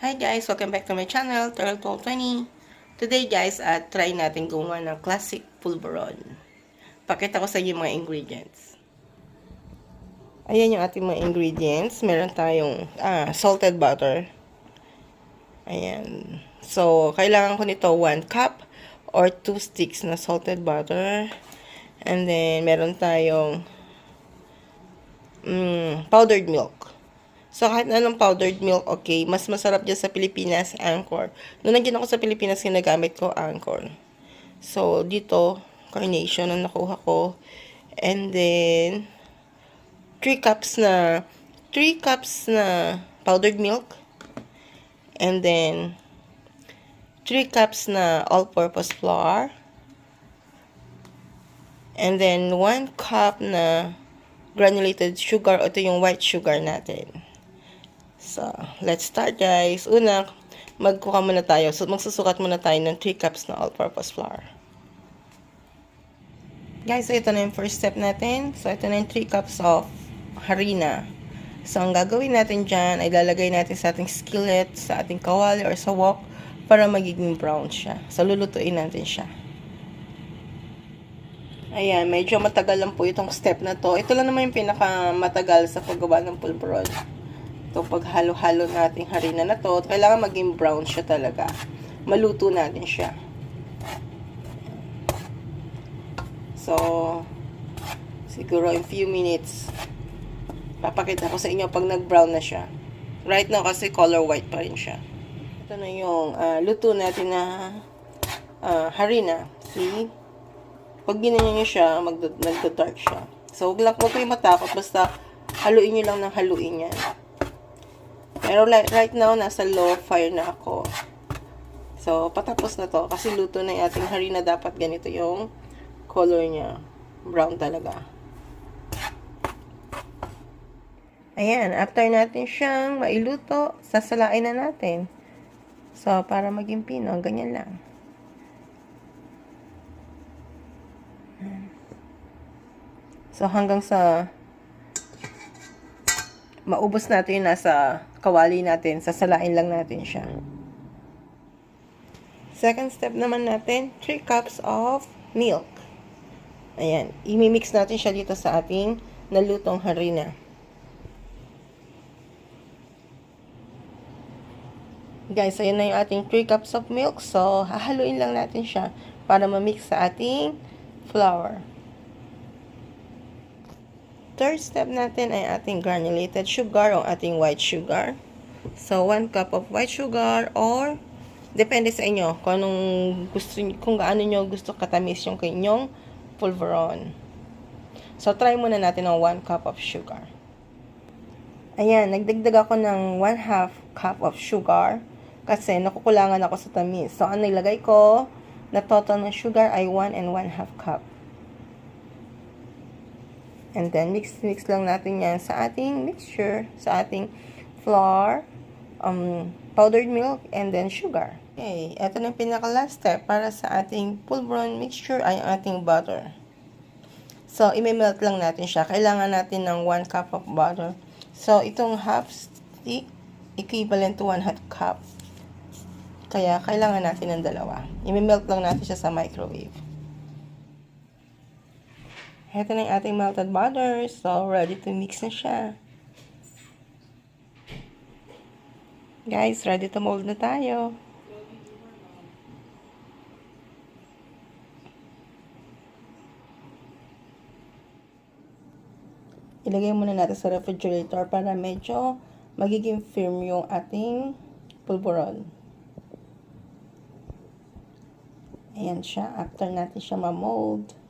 Hi guys! Welcome back to my channel, Turtle1220. Today guys, try natin gumawa ng classic pulveron. Pakita ko sa inyo mga ingredients. Ayan yung ating mga ingredients. Meron tayong salted butter. Ayan. So, kailangan ko nito 1 cup or 2 sticks na salted butter. And then, meron tayong powdered milk. So, kahit na anong powdered milk, okay. Mas masarap dyan sa Pilipinas, Anchor. Noong nandiyan ako sa Pilipinas, ginagamit ko Anchor. So, dito, Carnation ang nakuha ko. And then, 3 cups na powdered milk. And then, 3 cups na all-purpose flour. And then, 1 cup na granulated sugar. Ito yung white sugar natin. So, let's start guys. Una, magkuha muna tayo. So, magsusukat muna tayo ng 3 cups na all-purpose flour. Guys, so ito na yung first step natin. So, ito na yung 3 cups of harina. So, ang gagawin natin dyan ay lalagay natin sa ating skillet, sa ating kawali or sa wok para magiging brown siya. So, lulutuin natin siya. Ayan, medyo matagal lang po itong step na to. Ito lang naman yung pinakamatagal sa paggawa ng pulveron. So, pag halo-halo natin harina na to, kailangan maging brown siya talaga. Maluto natin siya. So, siguro in few minutes, papakita ko sa inyo pag nag-brown na siya. Right now, kasi color white pa rin siya. Ito na yung luto natin na harina. See? Pag ginanyan nyo siya, nagda-dark siya. So, huwag kayong matakot. Basta, haluin nyo lang ng haluin yan. Pero right now, nasa low fire na ako. So, patapos na to. Kasi luto na yung ating harina. Dapat ganito yung color niya. Brown talaga. Ayan. After natin siyang mailuto, sasalain na natin. So, para maging pino, ganyan lang. So, hanggang sa maubos natin yung nasa kawali natin, sasalain lang natin siya. Second step naman natin, 3 cups of milk. Ayan, imimix natin siya dito sa ating nalutong harina. Guys, ayan na yung ating 3 cups of milk. So, hahaluin lang natin siya para ma-mix sa ating flour. Third step natin ay ating granulated sugar o ating white sugar. So, 1 cup of white sugar or depende sa inyo kung anong gusto, kung gaano nyo gusto katamis yung kanyang pulveron. So, try muna natin ng 1 cup of sugar. Ayan, nagdagdag ako ng 1/2 cup of sugar kasi nakukulangan ako sa tamis. So, ang nilagay ko na total ng sugar ay 1 and 1/2 cup. And then, mix lang natin yan sa ating mixture, sa ating flour, powdered milk, and then sugar. Okay, ito na yung pinaka-last step para sa ating pulveron mixture ay ang ating butter. So, imemelt lang natin siya. Kailangan natin ng 1 cup of butter. So, itong half stick, equivalent to 1/2 cup. Kaya, kailangan natin ng dalawa. Imemelt lang natin siya sa microwave. Ito na yung ating melted butter. So, ready to mix na siya. Guys, ready to mold na tayo. Ilagay muna natin sa refrigerator para medyo magiging firm yung ating pulveron. Ayan siya. After natin siya ma-mold.